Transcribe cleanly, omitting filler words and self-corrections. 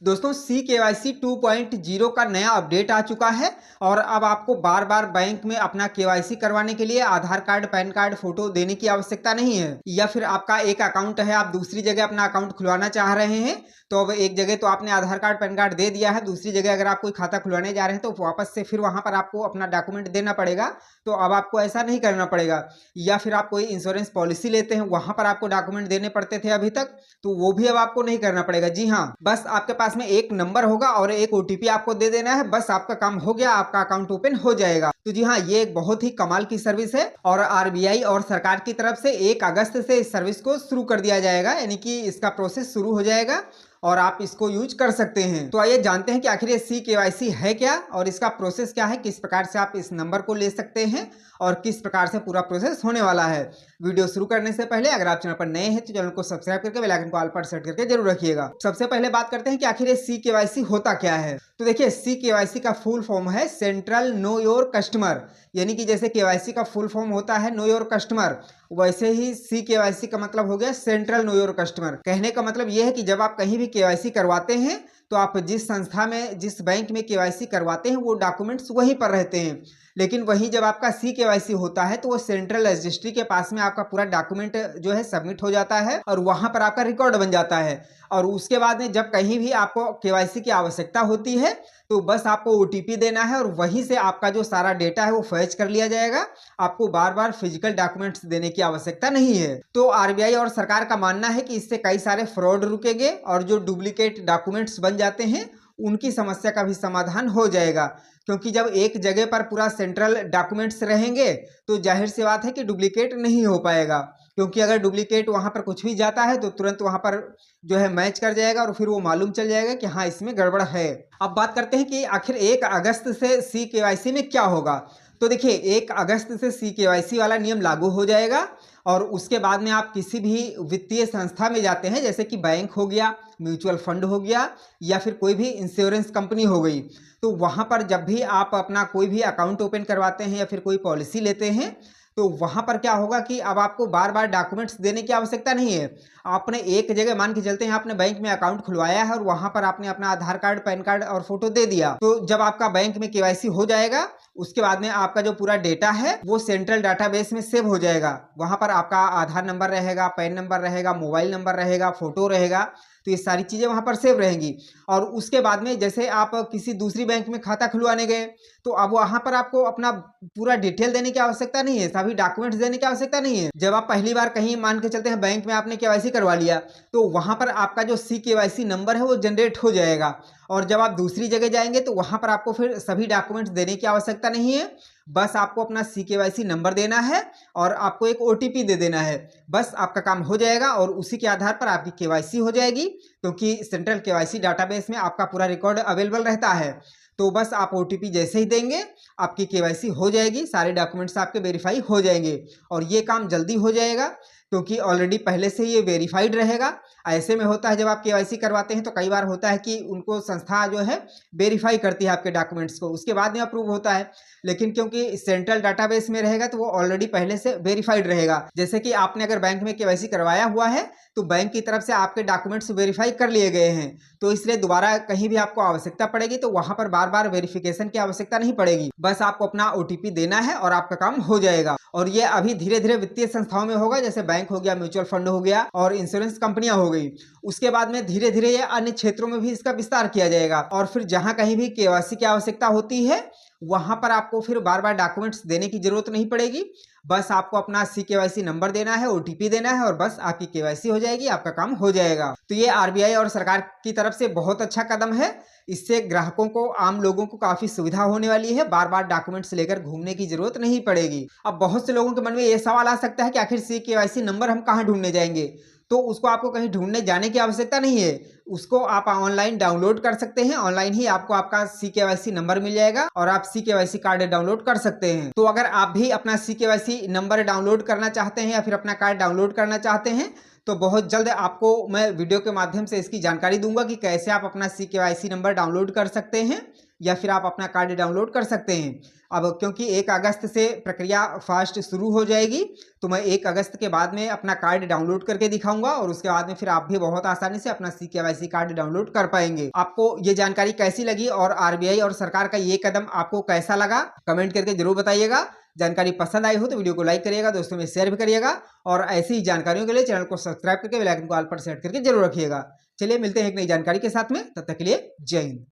दोस्तों CKYC 2.0 का नया अपडेट आ चुका है और अब आपको बार बार बैंक में अपना KYC करवाने के लिए आधार कार्ड, पैन कार्ड, फोटो देने की आवश्यकता नहीं है। या फिर आपका एक अकाउंट है, आप दूसरी जगह अपना अकाउंट खुलवाना चाह रहे हैं, तो अब एक जगह तो आपने आधार कार्ड, पैन कार्ड दे दिया है, दूसरी जगह अगर आप कोई खाता खुलवाने जा रहे हैं तो वापस से फिर वहां पर आपको अपना डॉक्यूमेंट देना पड़ेगा। तो अब आपको ऐसा नहीं करना पड़ेगा। या फिर आप कोई इंश्योरेंस पॉलिसी लेते हैं, वहां पर आपको डॉक्यूमेंट देने पड़ते थे अभी तक, तो वो भी अब आपको नहीं करना पड़ेगा। जी हाँ, बस आपके पास में एक नंबर होगा और एक OTP आपको दे देना है, बस आपका काम हो गया, आपका अकाउंट ओपन हो जाएगा। तो जी हाँ, ये एक बहुत ही कमाल की सर्विस है और RBI और सरकार की तरफ से 1 अगस्त से इस सर्विस को शुरू कर दिया जाएगा, यानी कि इसका प्रोसेस शुरू हो जाएगा और आप इसको यूज कर सकते हैं। तो आइए जानते हैं कि आखिर ये CKYC है क्या और इसका प्रोसेस क्या है, किस प्रकार से आप इस नंबर को ले सकते हैं और किस प्रकार से पूरा प्रोसेस होने वाला है। वीडियो शुरू करने से पहले अगर आप चैनल पर नए हैं तो चैनल को सब्सक्राइब करके बेल आइकन को ऑल पर सेट करके जरूर रखिएगा। सबसे पहले बात करते हैं कि आखिर ये CKYC होता क्या है। तो देखिए, CKYC का फुल फॉर्म है सेंट्रल नो योर कस्टमर, यानी कि जैसे KYC का फुल फॉर्म होता है नो योर कस्टमर, वैसे ही CKYC का मतलब हो गया सेंट्रल नो योर कस्टमर। कहने का मतलब यह है कि जब आप कहीं भी KYC करवाते हैं तो आप जिस संस्था में, जिस बैंक में KYC करवाते हैं वो डॉक्यूमेंट्स वहीं पर रहते हैं, लेकिन वहीं जब आपका CKYC होता है तो वो सेंट्रल रजिस्ट्री के पास में आपका पूरा डॉक्यूमेंट जो है सबमिट हो जाता है और वहां पर आपका रिकॉर्ड बन जाता है। और उसके बाद में जब कहीं भी आपको KYC की आवश्यकता होती है तो बस आपको OTP देना है और वहीं से आपका जो सारा डेटा है वो फैच कर लिया जाएगा। आपको बार बार फिजिकल डॉक्यूमेंट्स देने की आवश्यकता नहीं है। तो RBI और सरकार का मानना है कि इससे कई सारे फ्रॉड रुकेंगे और जो डुप्लीकेट डॉक्यूमेंट्स बन जाते हैं उनकी समस्या का भी समाधान हो जाएगा, क्योंकि जब एक जगह पर पूरा सेंट्रल डॉक्यूमेंट्स रहेंगे तो जाहिर सी बात है कि डुप्लीकेट नहीं हो पाएगा, क्योंकि अगर डुप्लीकेट वहां पर कुछ भी जाता है तो तुरंत वहां पर जो है मैच कर जाएगा और फिर वो मालूम चल जाएगा कि हाँ, इसमें गड़बड़ है। अब बात करते हैं कि आखिर 1 अगस्त से CKYC में क्या होगा। तो देखिए, 1 अगस्त से CKYC वाला नियम लागू हो जाएगा और उसके बाद में आप किसी भी वित्तीय संस्था में जाते हैं, जैसे कि बैंक हो गया, म्यूचुअल फंड हो गया या फिर कोई भी इंश्योरेंस कंपनी हो गई, तो वहां पर जब भी आप अपना कोई भी अकाउंट ओपन करवाते हैं या फिर कोई पॉलिसी लेते हैं तो वहां पर क्या होगा कि अब आपको बार बार डॉक्यूमेंट्स देने की आवश्यकता नहीं है। आपने एक जगह, मान के चलते हैं आपने बैंक में अकाउंट खुलवाया है और वहां पर आपने अपना आधार कार्ड, पैन कार्ड और फोटो दे दिया, तो जब आपका बैंक में KYC हो जाएगा उसके बाद में आपका जो पूरा डेटा है वो सेंट्रल डाटाबेस में सेव हो जाएगा। वहां पर आपका आधार नंबर रहेगा, पैन नंबर रहेगा, मोबाइल नंबर रहेगा, फोटो रहेगा, तो ये सारी चीजें वहां पर सेव रहेंगी। और उसके बाद में जैसे आप किसी दूसरी बैंक में खाता खुलवाने गए तो अब वहां पर आपको अपना पूरा डिटेल देने की आवश्यकता नहीं है, सभी डॉक्यूमेंट्स देने की आवश्यकता नहीं है। जब आप पहली बार कहीं, मान के चलते हैं बैंक में आपने KYC करवा लिया, तो वहां पर आपका जो CKYC नंबर है वो जनरेट हो जाएगा और जब आप दूसरी जगह जाएंगे तो वहां पर आपको फिर सभी डॉक्यूमेंट्स देने की आवश्यकता नहीं है। बस आपको अपना CKYC नंबर देना है और आपको एक OTP दे देना है, बस आपका काम हो जाएगा और उसी के आधार पर आपकी KYC हो जाएगी, क्योंकि सेंट्रल KYC डाटाबेस में आपका पूरा रिकॉर्ड अवेलेबल रहता है। तो बस आप OTP जैसे ही देंगे आपकी KYC हो जाएगी, सारे डॉक्यूमेंट्स आपके वेरीफाई हो जाएंगे और ये काम जल्दी हो जाएगा क्योंकि ऑलरेडी पहले से ये वेरीफाइड रहेगा। ऐसे में होता है जब आप KYC करवाते हैं तो कई बार होता है कि उनको संस्था जो है वेरीफाई करती है आपके डॉक्यूमेंट्स को, उसके बाद में अप्रूव होता है, लेकिन क्योंकि सेंट्रल डाटाबेस में रहेगा तो वो ऑलरेडी पहले से वेरीफाइड रहेगा। जैसे कि आपने अगर बैंक में KYC करवाया हुआ है तो बैंक की तरफ से आपके डॉक्यूमेंट्स वेरीफाई कर लिए गए हैं, तो इसलिए दोबारा कहीं भी आपको आवश्यकता पड़ेगी तो वहां पर बार बार वेरिफिकेशन की आवश्यकता नहीं पड़ेगी, बस आपको अपना OTP देना है और आपका काम हो जाएगा। और ये अभी धीरे धीरे वित्तीय संस्थाओं में होगा, जैसे बैंक हो गया, म्यूचुअल फंड हो गया और इंश्योरेंस कंपनियां हो गई। उसके बाद में धीरे धीरे ये अन्य क्षेत्रों में भी इसका विस्तार किया जाएगा और फिर जहां कहीं भी KYC की आवश्यकता होती है वहां पर आपको फिर बार बार डॉक्यूमेंट्स देने की जरूरत नहीं पड़ेगी, बस आपको अपना CKYC नंबर देना है, OTP देना है और बस आपकी KYC हो जाएगी, आपका काम हो जाएगा। तो ये RBI और सरकार की तरफ से बहुत अच्छा कदम है, इससे ग्राहकों को, आम लोगों को काफी सुविधा होने वाली है, बार बार डॉक्यूमेंट्स लेकर घूमने की जरूरत नहीं पड़ेगी। अब बहुत से लोगों के मन में ये सवाल आ सकता है कि आखिर CKYC नंबर हम कहाँ ढूंढने जाएंगे, तो उसको आपको कहीं ढूंढने जाने की आवश्यकता नहीं है, उसको आप ऑनलाइन डाउनलोड कर सकते हैं। ऑनलाइन ही आपको आपका CKYC नंबर मिल जाएगा और आप CKYC कार्ड डाउनलोड कर सकते हैं। तो अगर आप भी अपना CKYC नंबर डाउनलोड करना चाहते हैं या फिर अपना कार्ड डाउनलोड करना चाहते हैं तो बहुत जल्द आपको मैं वीडियो के माध्यम से इसकी जानकारी दूंगा कि कैसे आप अपना CKYC नंबर डाउनलोड कर सकते हैं या फिर आप अपना कार्ड डाउनलोड कर सकते हैं। अब क्योंकि 1 अगस्त से प्रक्रिया फास्ट शुरू हो जाएगी, तो मैं 1 अगस्त के बाद में अपना कार्ड डाउनलोड करके दिखाऊंगा और उसके बाद में फिर आप भी बहुत आसानी से अपना CKYC कार्ड डाउनलोड कर पाएंगे। आपको ये जानकारी कैसी लगी और RBI और सरकार का ये कदम आपको कैसा लगा, कमेंट करके जरूर बताइएगा। जानकारी पसंद आई हो तो वीडियो को लाइक करिएगा, दोस्तों में शेयर भी करिएगा और ऐसी ही जानकारियों के लिए चैनल को सब्सक्राइब करके बेल आइकन को ऑल पर सेट करके जरूर रखिएगा। चलिए मिलते हैं एक नई जानकारी के साथ में, तब तक के लिए जय हिंद।